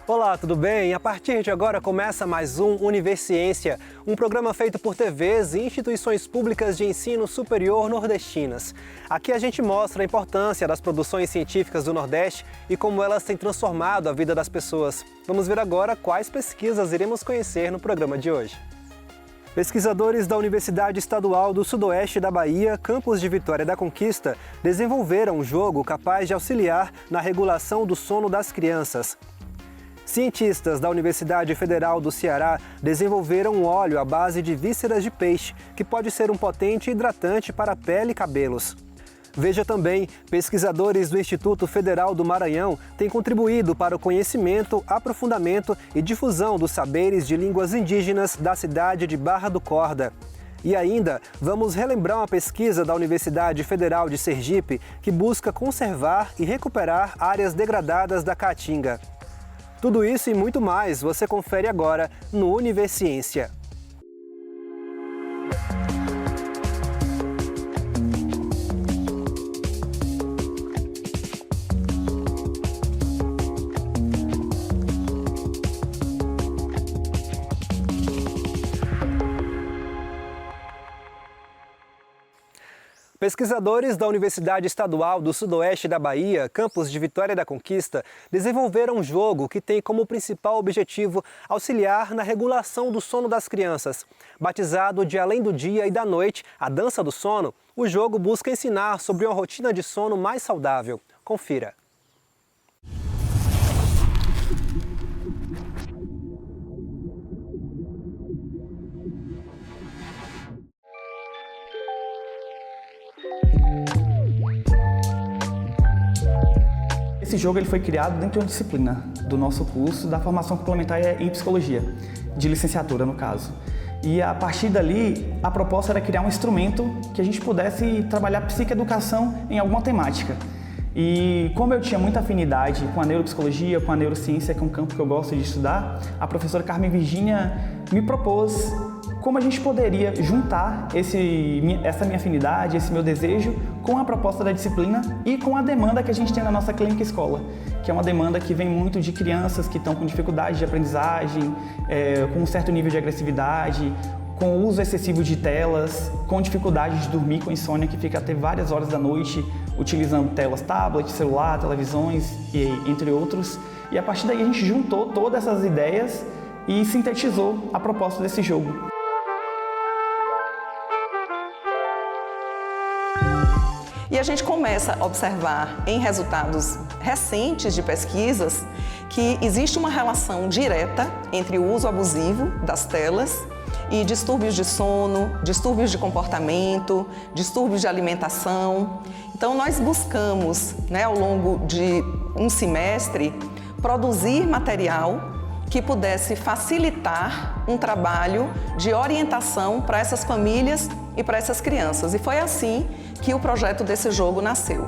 Olá, tudo bem? A partir de agora começa mais um Universiência, um programa feito por TVs e instituições públicas de ensino superior nordestinas. Aqui a gente mostra a importância das produções científicas do Nordeste e como elas têm transformado a vida das pessoas. Vamos ver agora quais pesquisas iremos conhecer no programa de hoje. Pesquisadores da Universidade Estadual do Sudoeste da Bahia, campus de Vitória da Conquista, desenvolveram um jogo capaz de auxiliar na regulação do sono das crianças. Cientistas da Universidade Federal do Ceará desenvolveram um óleo à base de vísceras de peixe, que pode ser um potente hidratante para a pele e cabelos. Veja também, pesquisadores do Instituto Federal do Maranhão têm contribuído para o conhecimento, aprofundamento e difusão dos saberes de línguas indígenas da cidade de Barra do Corda. E ainda, vamos relembrar uma pesquisa da Universidade Federal de Sergipe que busca conservar e recuperar áreas degradadas da Caatinga. Tudo isso e muito mais você confere agora no Universiência. Pesquisadores da Universidade Estadual do Sudoeste da Bahia, campus de Vitória da Conquista, desenvolveram um jogo que tem como principal objetivo auxiliar na regulação do sono das crianças. Batizado de Além do Dia e da Noite, a Dança do Sono, o jogo busca ensinar sobre uma rotina de sono mais saudável. Confira. Esse jogo ele foi criado dentro de uma disciplina do nosso curso da formação complementar em psicologia, de licenciatura no caso. E a partir dali, a proposta era criar um instrumento que a gente pudesse trabalhar psicoeducação em alguma temática. E como eu tinha muita afinidade com a neuropsicologia, com a neurociência, que é um campo que eu gosto de estudar, a professora Carmen Virgínia me propôs como a gente poderia juntar essa minha afinidade, esse meu desejo, com a proposta da disciplina e com a demanda que a gente tem na nossa clínica escola, que é uma demanda que vem muito de crianças que estão com dificuldade de aprendizagem, com um certo nível de agressividade, com uso excessivo de telas, com dificuldade de dormir, com insônia, que fica até várias horas da noite utilizando telas, tablet, celular, televisões, entre outros. E a partir daí a gente juntou todas essas ideias e sintetizou a proposta desse jogo. E a gente começa a observar em resultados recentes de pesquisas que existe uma relação direta entre o uso abusivo das telas e distúrbios de sono, distúrbios de comportamento, distúrbios de alimentação. Então nós buscamos, ao longo de um semestre, produzir material que pudesse facilitar um trabalho de orientação para essas famílias e para essas crianças. E foi assim que o projeto desse jogo nasceu.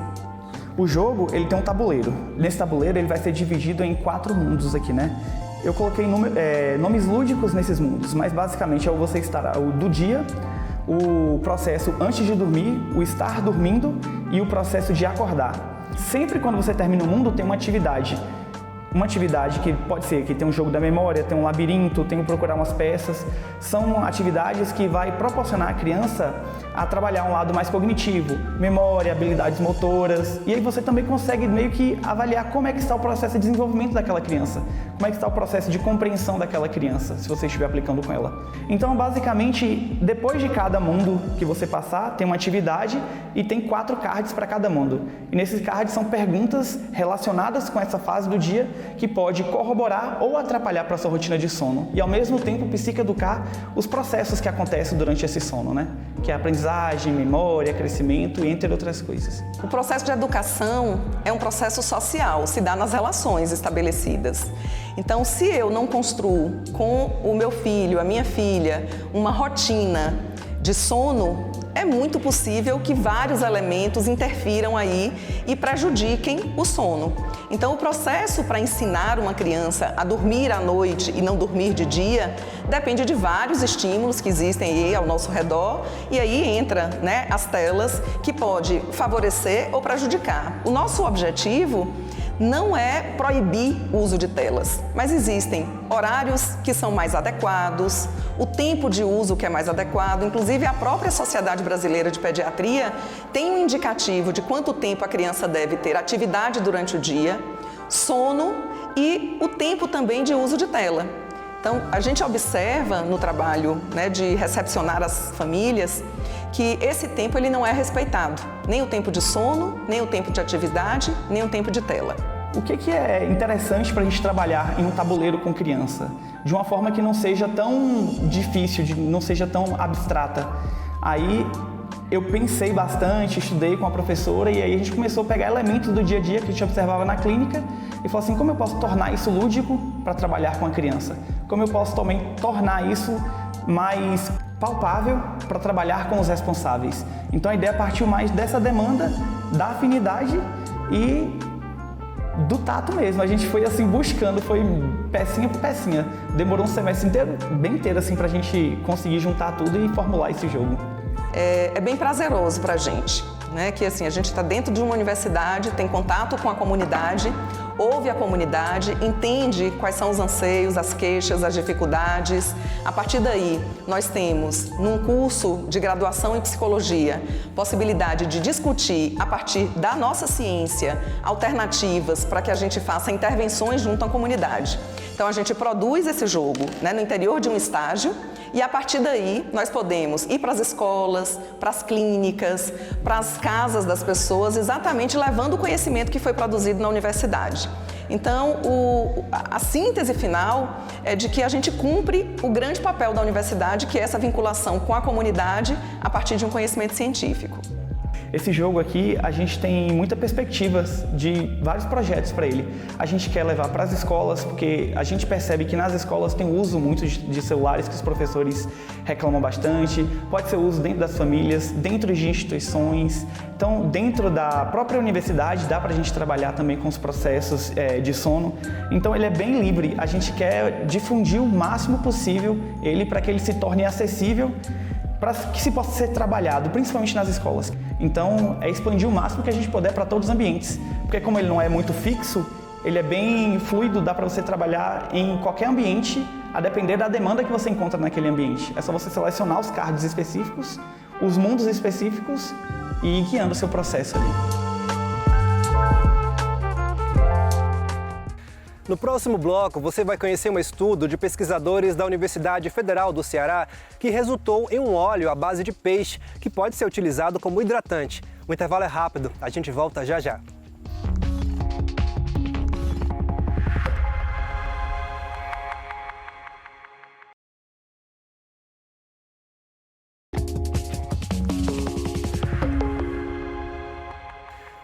O jogo ele tem um tabuleiro. Nesse tabuleiro ele vai ser dividido em 4 mundos aqui, né? Eu coloquei nomes lúdicos nesses mundos, mas basicamente é você estar o do dia, o processo antes de dormir, o estar dormindo e o processo de acordar. Sempre quando você termina o mundo tem uma atividade. Uma atividade que pode ser que tem um jogo da memória, tem um labirinto, tem o procurar umas peças. São atividades que vai proporcionar à criança a trabalhar um lado mais cognitivo, memória, habilidades motoras. E aí você também consegue meio que avaliar como é que está o processo de desenvolvimento daquela criança, como é que está o processo de compreensão daquela criança, se você estiver aplicando com ela. Então, basicamente, depois de cada mundo que você passar, tem uma atividade e tem 4 cards para cada mundo. E nesses cards são perguntas relacionadas com essa fase do dia que pode corroborar ou atrapalhar para a sua rotina de sono e, ao mesmo tempo, psicoeducar os processos que acontecem durante esse sono, né? Que é aprendizagem, memória, crescimento, entre outras coisas. O processo de educação é um processo social, se dá nas relações estabelecidas. Então, se eu não construo com o meu filho, a minha filha, uma rotina de sono, é muito possível que vários elementos interfiram aí e prejudiquem o sono. Então, o processo para ensinar uma criança a dormir à noite e não dormir de dia depende de vários estímulos que existem aí ao nosso redor, e aí entra, as telas, que pode favorecer ou prejudicar. O nosso objetivo não é proibir o uso de telas, mas existem horários que são mais adequados, o tempo de uso que é mais adequado. Inclusive, a própria Sociedade Brasileira de Pediatria tem um indicativo de quanto tempo a criança deve ter atividade durante o dia, sono e o tempo também de uso de tela. Então, a gente observa no trabalho, né, de recepcionar as famílias que esse tempo ele não é respeitado, nem o tempo de sono, nem o tempo de atividade, nem o tempo de tela. O que é interessante para a gente trabalhar em um tabuleiro com criança? De uma forma que não seja tão difícil, não seja tão abstrata. Aí eu pensei bastante, estudei com a professora e aí a gente começou a pegar elementos do dia a dia que a gente observava na clínica e falou assim, como eu posso tornar isso lúdico para trabalhar com a criança? Como eu posso também tornar isso mais palpável para trabalhar com os responsáveis? Então a ideia partiu mais dessa demanda, da afinidade e do tato mesmo. A gente foi assim buscando, foi pecinha por pecinha. Demorou um semestre inteiro, bem inteiro assim, para a gente conseguir juntar tudo e formular esse jogo. É bem prazeroso para a gente, né? Que assim, a gente está dentro de uma universidade, tem contato com a comunidade, ouve a comunidade, entende quais são os anseios, as queixas, as dificuldades. A partir daí, nós temos, num curso de graduação em psicologia, possibilidade de discutir, a partir da nossa ciência, alternativas para que a gente faça intervenções junto à comunidade. Então, a gente produz esse jogo, né, no interior de um estágio, e a partir daí nós podemos ir para as escolas, para as clínicas, para as casas das pessoas, exatamente levando o conhecimento que foi produzido na universidade. Então, a síntese final é de que a gente cumpre o grande papel da universidade, que é essa vinculação com a comunidade a partir de um conhecimento científico. Esse jogo aqui, a gente tem muitas perspectivas de vários projetos para ele. A gente quer levar para as escolas, porque a gente percebe que nas escolas tem uso muito de celulares, que os professores reclamam bastante. Pode ser uso dentro das famílias, dentro de instituições. Então, dentro da própria universidade, dá para a gente trabalhar também com os processos de sono. Então, ele é bem livre. A gente quer difundir o máximo possível ele para que ele se torne acessível, para que se possa ser trabalhado, principalmente nas escolas. Então, é expandir o máximo que a gente puder para todos os ambientes, porque como ele não é muito fixo, ele é bem fluido, dá para você trabalhar em qualquer ambiente, a depender da demanda que você encontra naquele ambiente. É só você selecionar os cards específicos, os mundos específicos e ir guiando o seu processo ali. No próximo bloco, você vai conhecer um estudo de pesquisadores da Universidade Federal do Ceará que resultou em um óleo à base de peixe que pode ser utilizado como hidratante. O intervalo é rápido, a gente volta já já.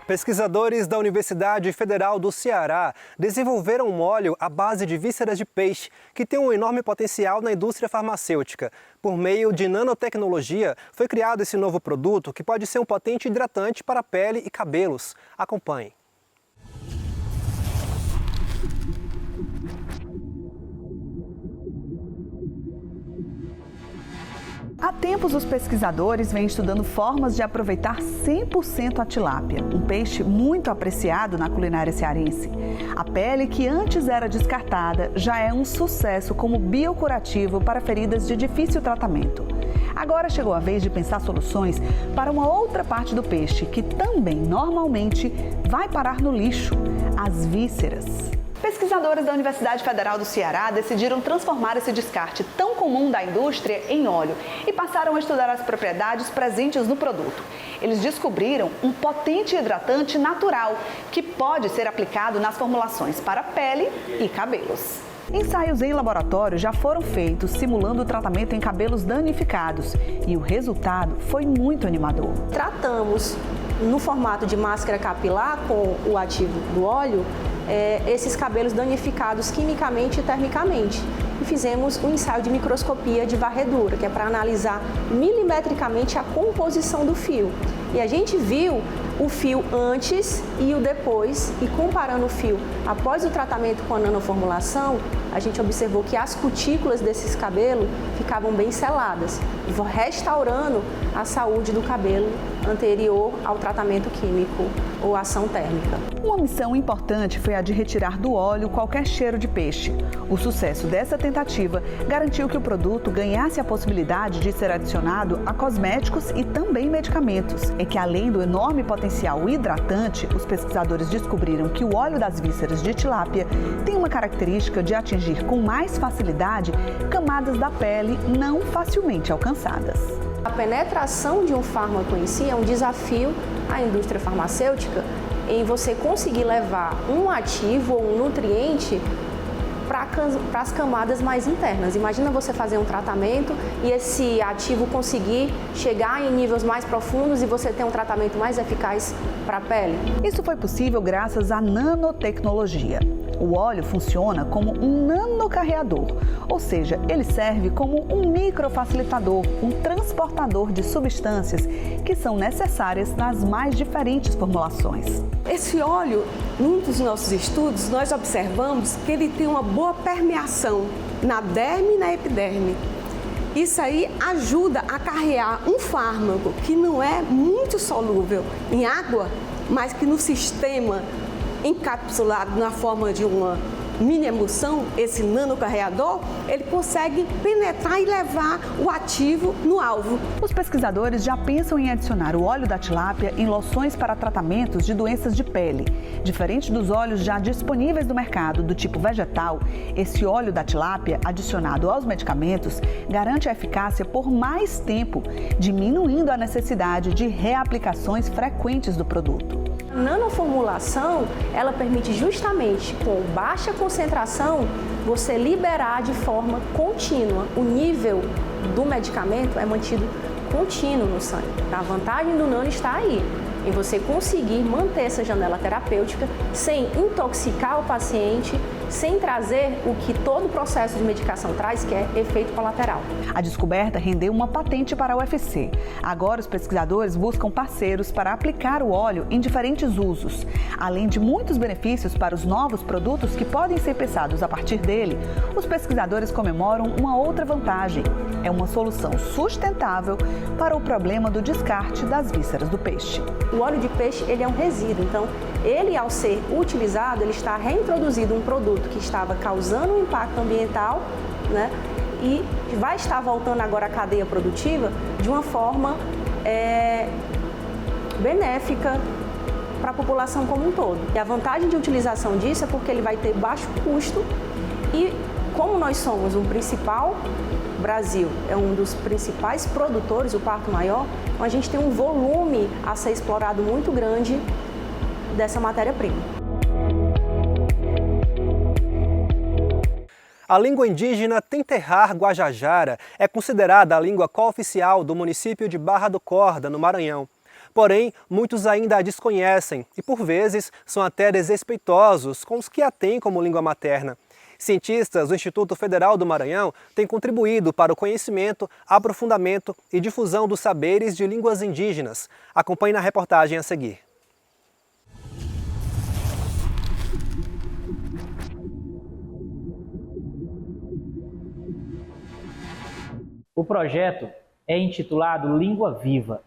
Pesquisadores da Universidade Federal do Ceará desenvolveram um óleo à base de vísceras de peixe que tem um enorme potencial na indústria farmacêutica. Por meio de nanotecnologia, foi criado esse novo produto que pode ser um potente hidratante para a pele e cabelos. Acompanhe. Há tempos, os pesquisadores vêm estudando formas de aproveitar 100% a tilápia, um peixe muito apreciado na culinária cearense. A pele, que antes era descartada, já é um sucesso como biocurativo para feridas de difícil tratamento. Agora chegou a vez de pensar soluções para uma outra parte do peixe, que também normalmente vai parar no lixo: as vísceras. Pesquisadores da Universidade Federal do Ceará decidiram transformar esse descarte tão comum da indústria em óleo e passaram a estudar as propriedades presentes no produto. Eles descobriram um potente hidratante natural que pode ser aplicado nas formulações para pele e cabelos. Ensaios em laboratório já foram feitos simulando o tratamento em cabelos danificados e o resultado foi muito animador. Tratamos no formato de máscara capilar com o ativo do óleo esses cabelos danificados quimicamente e termicamente. E fizemos um ensaio de microscopia de varredura, que é para analisar milimetricamente a composição do fio. E a gente viu o fio antes e o depois, e comparando o fio após o tratamento com a nanoformulação, a gente observou que as cutículas desses cabelos ficavam bem seladas, restaurando a saúde do cabelo anterior ao tratamento químico ou ação térmica. Uma missão importante foi a de retirar do óleo qualquer cheiro de peixe. O sucesso dessa tentativa garantiu que o produto ganhasse a possibilidade de ser adicionado a cosméticos e também medicamentos. É que, além do enorme potencial hidratante, os pesquisadores descobriram que o óleo das vísceras de tilápia tem uma característica de atingir com mais facilidade camadas da pele não facilmente alcançadas. A penetração de um fármaco em si é um desafio à indústria farmacêutica em você conseguir levar um ativo ou um nutriente para as camadas mais internas. Imagina você fazer um tratamento e esse ativo conseguir chegar em níveis mais profundos e você ter um tratamento mais eficaz para a pele. Isso foi possível graças à nanotecnologia. O óleo funciona como um nanocarreador, ou seja, ele serve como um microfacilitador, um transportador de substâncias que são necessárias nas mais diferentes formulações. Esse óleo, em dos nossos estudos, nós observamos que ele tem uma boa permeação na derme e na epiderme. Isso aí ajuda a carrear um fármaco que não é muito solúvel em água, mas que no sistema encapsulado na forma de uma mini emulsão, esse nanocarreador, ele consegue penetrar e levar o ativo no alvo. Os pesquisadores já pensam em adicionar o óleo da tilápia em loções para tratamentos de doenças de pele. Diferente dos óleos já disponíveis no mercado do tipo vegetal, esse óleo da tilápia, adicionado aos medicamentos, garante a eficácia por mais tempo, diminuindo a necessidade de reaplicações frequentes do produto. A nanoformulação, ela permite justamente, com baixa concentração, você liberar de forma contínua. O nível do medicamento é mantido contínuo no sangue. A vantagem do nano está aí, em você conseguir manter essa janela terapêutica sem intoxicar o paciente, sem trazer o que todo processo de medicação traz, que é efeito colateral. A descoberta rendeu uma patente para a UFC. Agora, os pesquisadores buscam parceiros para aplicar o óleo em diferentes usos. Além de muitos benefícios para os novos produtos que podem ser pensados a partir dele, os pesquisadores comemoram uma outra vantagem. É uma solução sustentável para o problema do descarte das vísceras do peixe. O óleo de peixe, ele é um resíduo, então ele, ao ser utilizado, ele está reintroduzindo um produto que estava causando um impacto ambiental, né? E vai estar voltando agora à cadeia produtiva de uma forma benéfica para a população como um todo. E a vantagem de utilização disso é porque ele vai ter baixo custo e, como nós somos o Brasil é um dos principais produtores, o quarto maior, então a gente tem um volume a ser explorado muito grande dessa matéria-prima. A língua indígena Tenterrar-Guajajara é considerada a língua cooficial do município de Barra do Corda, no Maranhão. Porém, muitos ainda a desconhecem e, por vezes, são até desrespeitosos com os que a têm como língua materna. Cientistas do Instituto Federal do Maranhão têm contribuído para o conhecimento, aprofundamento e difusão dos saberes de línguas indígenas. Acompanhe na reportagem a seguir. O projeto é intitulado Língua Viva,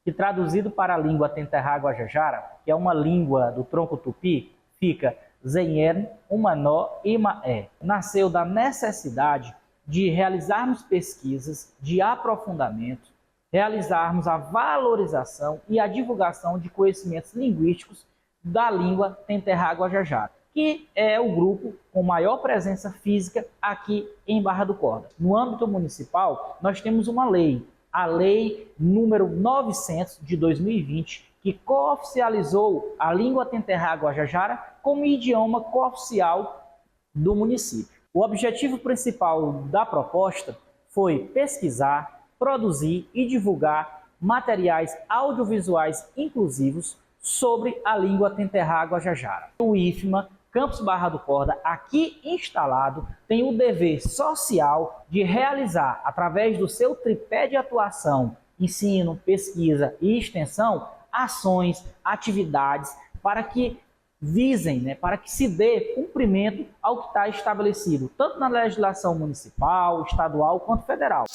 que traduzido para a língua Tenterrar-Guajajara, que é uma língua do tronco tupi, fica Zenhen, Umanó e Maé. Nasceu da necessidade de realizarmos pesquisas de aprofundamento, realizarmos a valorização e a divulgação de conhecimentos linguísticos da língua Tenterrar-Guajajara, que é o grupo com maior presença física aqui em Barra do Corda. No âmbito municipal, nós temos uma lei, a Lei número 900 de 2020, que cooficializou a língua Tenterrar-Guajajara como idioma cooficial do município. O objetivo principal da proposta foi pesquisar, produzir e divulgar materiais audiovisuais inclusivos sobre a língua Tenterrar-Guajajara. O IFMA Campus Barra do Corda, aqui instalado, tem o dever social de realizar, através do seu tripé de atuação, ensino, pesquisa e extensão, ações, atividades para que visem, para que se dê cumprimento ao que está estabelecido, tanto na legislação municipal, estadual quanto federal.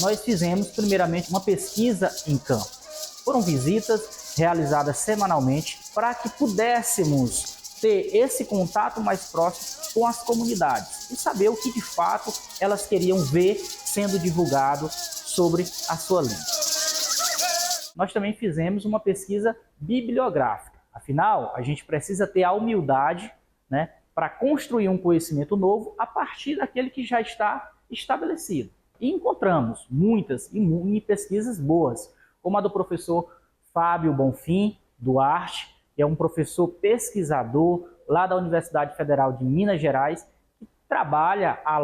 Nós fizemos, primeiramente, uma pesquisa em campo. Foram visitas realizada semanalmente, para que pudéssemos ter esse contato mais próximo com as comunidades e saber o que de fato elas queriam ver sendo divulgado sobre a sua língua. Nós também fizemos uma pesquisa bibliográfica. Afinal, a gente precisa ter a humildade, né, para construir um conhecimento novo a partir daquele que já está estabelecido. E encontramos muitas e pesquisas boas, como a do professor Fábio Bonfim Duarte, que é um professor pesquisador lá da Universidade Federal de Minas Gerais, que trabalha há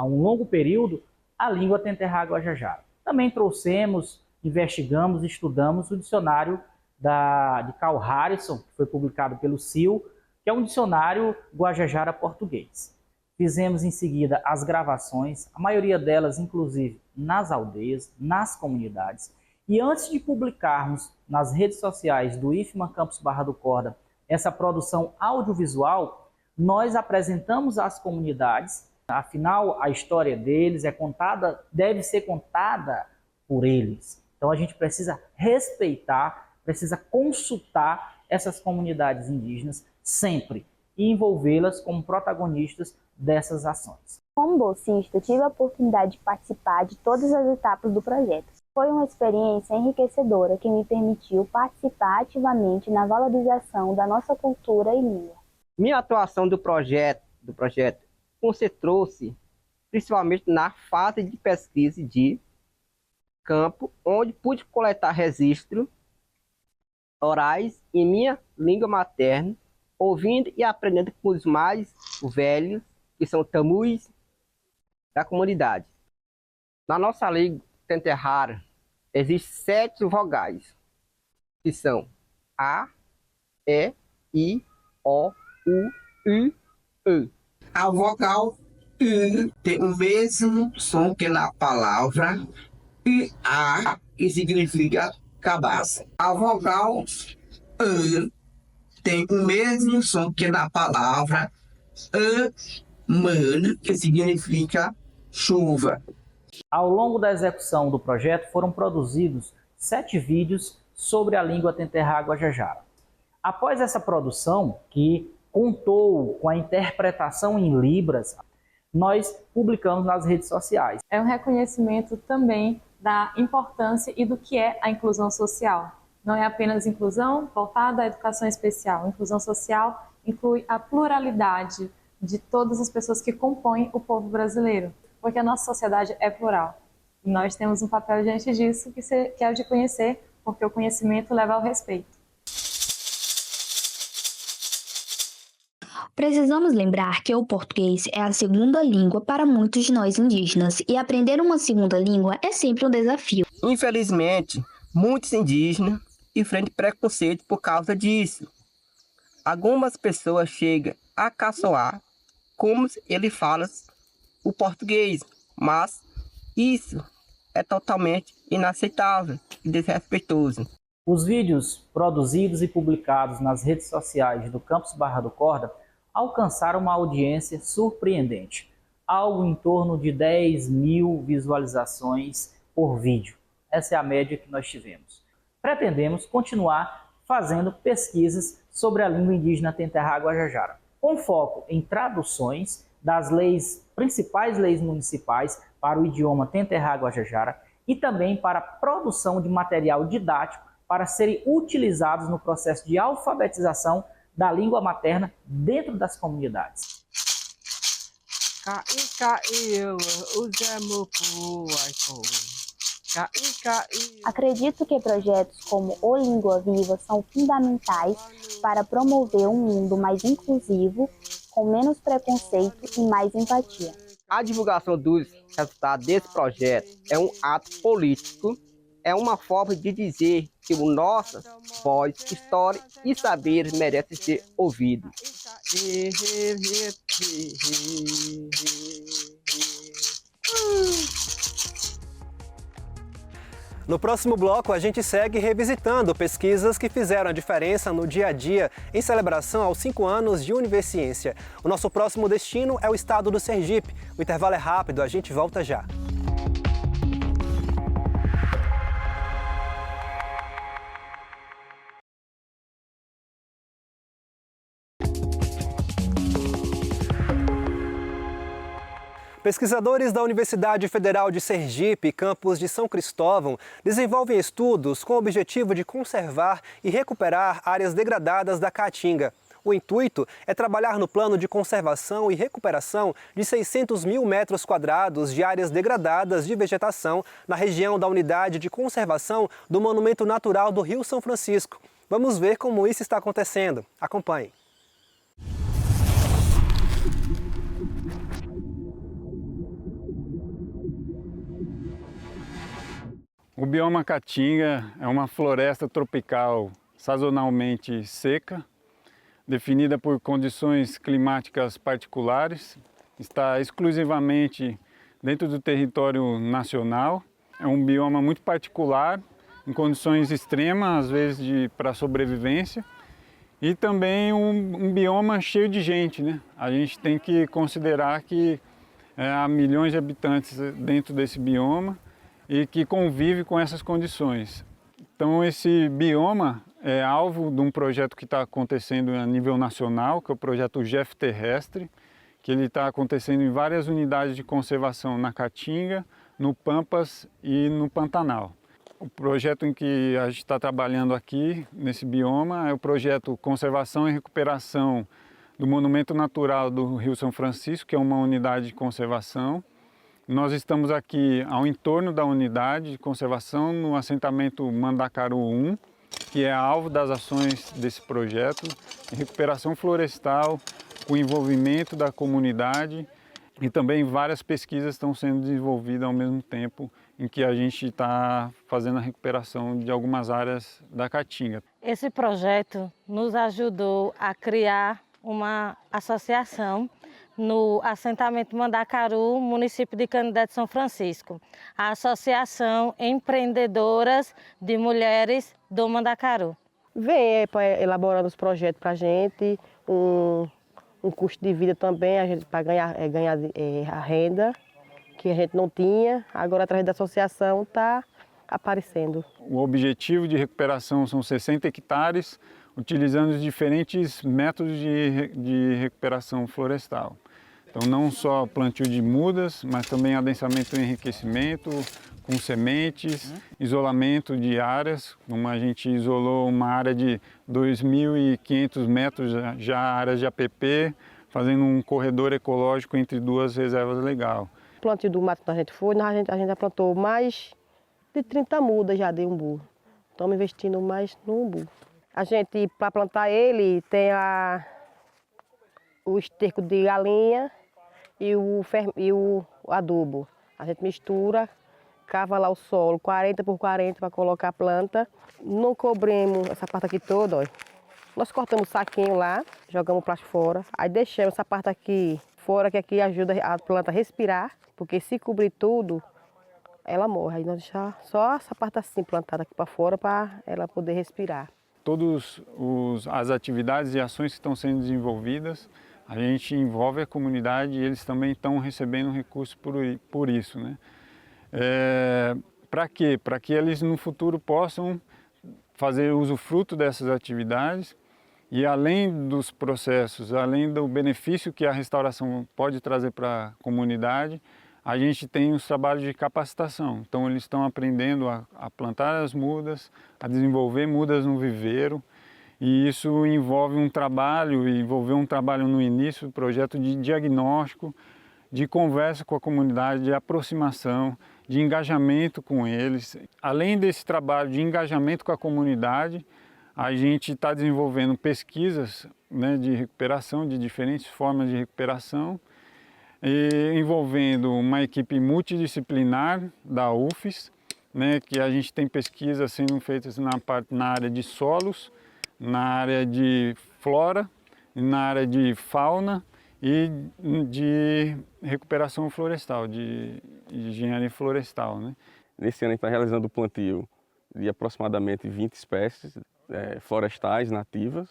um longo período a língua Tenterra-Guajajara. Também trouxemos, investigamos, estudamos o dicionário de Carl Harrison, que foi publicado pelo CIL, que é um dicionário Guajajara português. Fizemos em seguida as gravações, a maioria delas inclusive nas aldeias, nas comunidades. E antes de publicarmos nas redes sociais do IFMA Campus Barra do Corda essa produção audiovisual, nós apresentamos às comunidades. Afinal, a história deles deve ser contada por eles. Então a gente precisa respeitar, precisa consultar essas comunidades indígenas sempre e envolvê-las como protagonistas dessas ações. Como bolsista, tive a oportunidade de participar de todas as etapas do projeto. Foi uma experiência enriquecedora que me permitiu participar ativamente na valorização da nossa cultura e língua. Minha atuação do projeto concentrou-se principalmente na fase de pesquisa de campo, onde pude coletar registros orais em minha língua materna, ouvindo e aprendendo com os mais velhos, que são tamuis da comunidade. Na nossa língua Tenterra, existem 7 vogais, que são A, E, I, O, U, I, E. A vogal I tem o mesmo som que na palavra IA, que significa cabaça. A vogal E tem o mesmo som que na palavra man, que significa chuva. Ao longo da execução do projeto foram produzidos 7 vídeos sobre a língua Tenterra-Guajajara. Após essa produção, que contou com a interpretação em Libras, nós publicamos nas redes sociais. É um reconhecimento também da importância e do que é a inclusão social. Não é apenas inclusão voltada à educação especial. Inclusão social inclui a pluralidade de todas as pessoas que compõem o povo brasileiro, porque a nossa sociedade é plural. E nós temos um papel diante disso que é o de conhecer, porque o conhecimento leva ao respeito. Precisamos lembrar que o português é a segunda língua para muitos de nós indígenas, e aprender uma segunda língua é sempre um desafio. Infelizmente, muitos indígenas enfrentam preconceito por causa disso. Algumas pessoas chegam a caçoar como ele fala o português, mas isso é totalmente inaceitável e desrespeitoso. Os vídeos produzidos e publicados nas redes sociais do Campus Barra do Corda alcançaram uma audiência surpreendente, algo em torno de 10 mil visualizações por vídeo. Essa é a média que nós tivemos. Pretendemos continuar fazendo pesquisas sobre a língua indígena Tenterra-Guajajara, com foco em traduções das principais leis municipais para o idioma Tenterra-Guajajara e também para a produção de material didático para serem utilizados no processo de alfabetização da língua materna dentro das comunidades. Acredito que projetos como o Língua Viva são fundamentais para promover um mundo mais inclusivo, com menos preconceito e mais empatia. A divulgação dos resultados desse projeto é um ato político, é uma forma de dizer que o nossa voz, história e saberes merecem ser ouvidos. No próximo bloco, a gente segue revisitando pesquisas que fizeram a diferença no dia a dia em celebração aos 5 anos de Univerciência. O nosso próximo destino é o estado do Sergipe. O intervalo é rápido, a gente volta já. Pesquisadores da Universidade Federal de Sergipe, campus de São Cristóvão, desenvolvem estudos com o objetivo de conservar e recuperar áreas degradadas da Caatinga. O intuito é trabalhar no plano de conservação e recuperação de 600 mil metros quadrados de áreas degradadas de vegetação na região da Unidade de Conservação do Monumento Natural do Rio São Francisco. Vamos ver como isso está acontecendo. Acompanhe. O bioma Caatinga é uma floresta tropical sazonalmente seca, definida por condições climáticas particulares, está exclusivamente dentro do território nacional. É um bioma muito particular, em condições extremas, às vezes para sobrevivência, e também um bioma cheio de gente, né? A gente tem que considerar que há milhões de habitantes dentro desse bioma e que convive com essas condições. Então esse bioma é alvo de um projeto que está acontecendo a nível nacional, que é o projeto GEF Terrestre, que ele está acontecendo em várias unidades de conservação na Caatinga, no Pampas e no Pantanal. O projeto em que a gente está trabalhando aqui, nesse bioma, é o projeto Conservação e Recuperação do Monumento Natural do Rio São Francisco, que é uma unidade de conservação. Nós estamos aqui ao entorno da unidade de conservação, no assentamento Mandacaru 1, que é alvo das ações desse projeto, de recuperação florestal, com envolvimento da comunidade, e também várias pesquisas estão sendo desenvolvidas ao mesmo tempo em que a gente está fazendo a recuperação de algumas áreas da Caatinga. Esse projeto nos ajudou a criar uma associação no assentamento Mandacaru, município de Canindé de São Francisco, a Associação Empreendedoras de Mulheres do Mandacaru. Vem elaborando os projetos para a gente, um custo de vida também, a gente para ganhar a renda que a gente não tinha, agora através da associação está aparecendo. O objetivo de recuperação são 60 hectares, utilizando os diferentes métodos de recuperação florestal. Então não só plantio de mudas, mas também adensamento e enriquecimento, com sementes, isolamento de áreas, como a gente isolou uma área de 2.500 metros, já áreas de APP, fazendo um corredor ecológico entre duas reservas legais. O plantio do mato que a gente foi, a gente já plantou mais de 30 mudas já de umbu. Estamos investindo mais no umbu. A gente, para plantar ele, tem o esterco de galinha e o adubo. A gente mistura, cava lá o solo 40 por 40 para colocar a planta. Não cobrimos essa parte aqui toda, ó. Nós cortamos o saquinho lá, jogamos o plástico fora, aí deixamos essa parte aqui fora, que aqui ajuda a planta a respirar, porque se cobrir tudo, ela morre. Aí nós deixamos só essa parte assim plantada aqui para fora para ela poder respirar. Todas as atividades e ações que estão sendo desenvolvidas, a gente envolve a comunidade e eles também estão recebendo recursos por isso, né? Para quê? Para que eles no futuro possam fazer usufruto dessas atividades e além dos processos, além do benefício que a restauração pode trazer para a comunidade, a gente tem os trabalhos de capacitação. Então eles estão aprendendo a plantar as mudas, a desenvolver mudas no viveiro, e isso envolveu um trabalho no início do projeto de diagnóstico, de conversa com a comunidade, de aproximação, de engajamento com eles. Além desse trabalho de engajamento com a comunidade, a gente está desenvolvendo pesquisas, né, de recuperação, de diferentes formas de recuperação, envolvendo uma equipe multidisciplinar da UFES, né, que a gente tem pesquisas sendo feitas na área de solos, na área de flora, na área de fauna e de recuperação florestal, de engenharia florestal, né? Nesse ano a gente está realizando o plantio de aproximadamente 20 espécies florestais nativas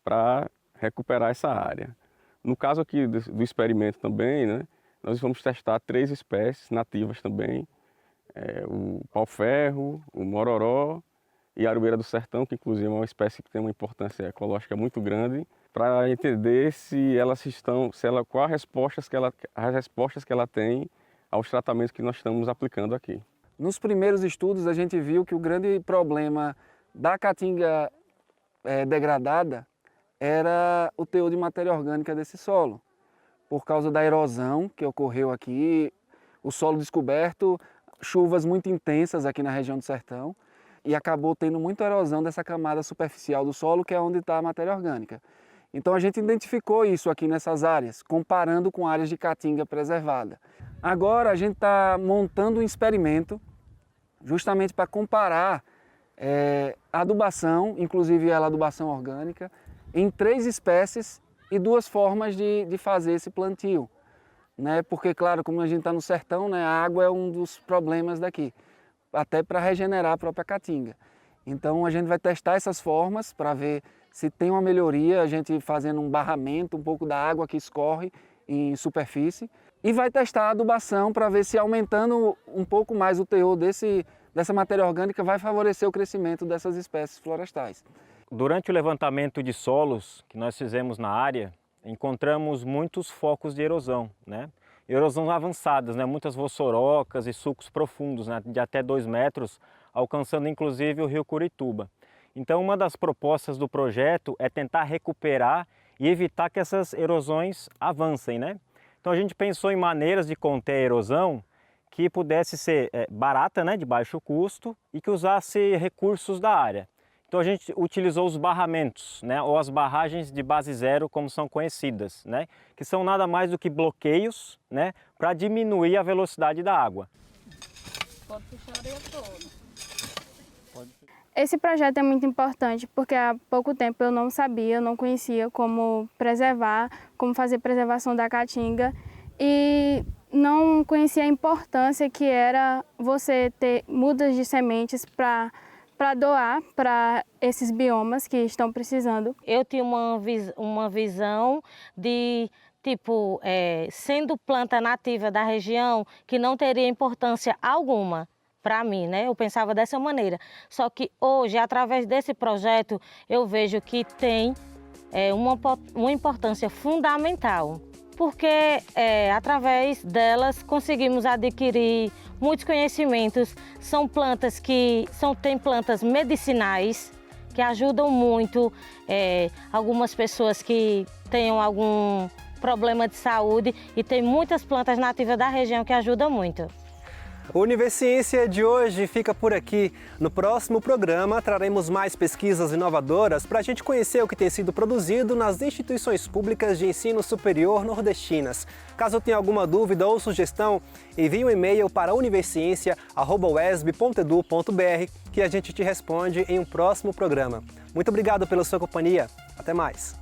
para recuperar essa área. No caso aqui do experimento também, né, nós vamos testar 3 espécies nativas também, o pau-ferro, o mororó e aroeira do sertão, que inclusive é uma espécie que tem uma importância ecológica muito grande, para entender quais as respostas que ela tem aos tratamentos que nós estamos aplicando aqui. Nos primeiros estudos a gente viu que o grande problema da caatinga degradada era o teor de matéria orgânica desse solo. Por causa da erosão que ocorreu aqui, o solo descoberto, chuvas muito intensas aqui na região do sertão, e acabou tendo muita erosão dessa camada superficial do solo, que é onde está a matéria orgânica. Então a gente identificou isso aqui nessas áreas, comparando com áreas de caatinga preservada. Agora a gente está montando um experimento justamente para comparar a adubação, inclusive a adubação orgânica, em 3 espécies e 2 formas de fazer esse plantio. Né? Porque, claro, como a gente está no sertão, né, a água é um dos problemas daqui, até para regenerar a própria caatinga. Então a gente vai testar essas formas para ver se tem uma melhoria, a gente fazendo um barramento, um pouco da água que escorre em superfície, e vai testar a adubação para ver se aumentando um pouco mais o teor dessa matéria orgânica vai favorecer o crescimento dessas espécies florestais. Durante o levantamento de solos que nós fizemos na área, encontramos muitos focos de erosão, né? Erosão avançadas, né? Muitas vossorocas e sulcos profundos, né? De até 2 metros, alcançando inclusive o rio Curituba. Então uma das propostas do projeto é tentar recuperar e evitar que essas erosões avancem, né? Então a gente pensou em maneiras de conter a erosão que pudesse ser barata, né? De baixo custo e que usasse recursos da área. Então a gente utilizou os barramentos, né, ou as barragens de base zero, como são conhecidas, né, que são nada mais do que bloqueios, né, para diminuir a velocidade da água. Pode puxar a areia toda. Esse projeto é muito importante porque há pouco tempo eu não sabia, eu não conhecia como preservar, como fazer preservação da caatinga e não conhecia a importância que era você ter mudas de sementes para doar para esses biomas que estão precisando. Eu tinha uma visão de, tipo, sendo planta nativa da região, que não teria importância alguma para mim, né? Eu pensava dessa maneira. Só que hoje, através desse projeto, eu vejo que tem uma importância fundamental. Porque através delas conseguimos adquirir muitos conhecimentos. São plantas tem plantas medicinais que ajudam muito algumas pessoas que tenham algum problema de saúde e tem muitas plantas nativas da região que ajudam muito. O Universiência de hoje fica por aqui. No próximo programa, traremos mais pesquisas inovadoras para a gente conhecer o que tem sido produzido nas instituições públicas de ensino superior nordestinas. Caso tenha alguma dúvida ou sugestão, envie um e-mail para universiencia@uesb.edu.br que a gente te responde em um próximo programa. Muito obrigado pela sua companhia. Até mais.